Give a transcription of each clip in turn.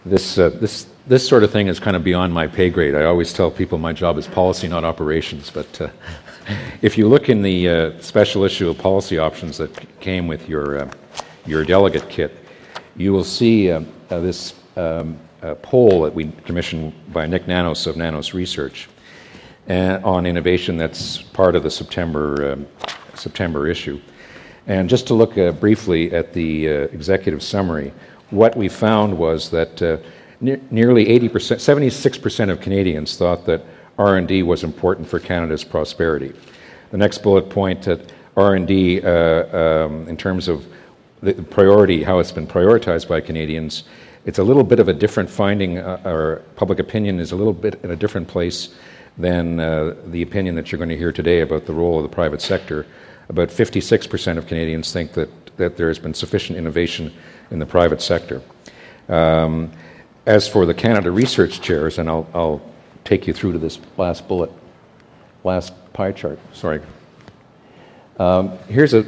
This sort of thing is kind of beyond my pay grade. I always tell people my job is policy, not operations. But if you look in the special issue of policy options that came with your delegate kit, you will see this poll that we commissioned by Nick Nanos of Nanos Research on innovation. That's part of the September issue. And just to look briefly at the executive summary, what we found was that nearly 80%, 76% of Canadians thought that R&D was important for Canada's prosperity. The next bullet point, that R&D, in terms of the priority, how it's been prioritized by Canadians, it's a little bit of a different finding, or public opinion is a little bit in a different place than the opinion that you're going to hear today about the role of the private sector. About 56% of Canadians think that there has been sufficient innovation in the private sector. As for the Canada Research Chairs, and I'll take you through to this last pie chart, sorry. Here's an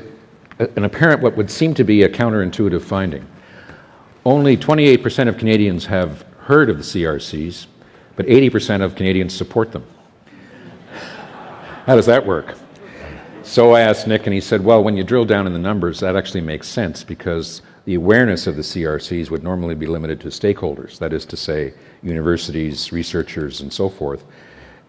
apparent, what would seem to be a counterintuitive finding. Only 28% of Canadians have heard of the CRCs, but 80% of Canadians support them. How does that work? So I asked Nick, and he said, well, when you drill down in the numbers, that actually makes sense, because the awareness of the CRCs would normally be limited to stakeholders, that is to say, universities, researchers, and so forth,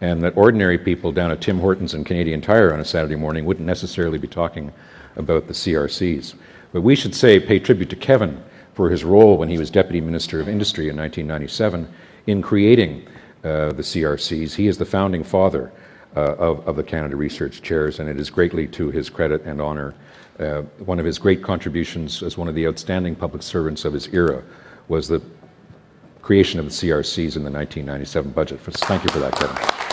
and that ordinary people down at Tim Hortons and Canadian Tire on a Saturday morning wouldn't necessarily be talking about the CRCs. But we should pay tribute to Kevin for his role when he was Deputy Minister of Industry in 1997 in creating the CRCs. He is the founding father of the Canada Research Chairs, and it is greatly to his credit and honour. One of his great contributions as one of the outstanding public servants of his era was the creation of the CRCs in the 1997 budget. Thank you for that, Kevin.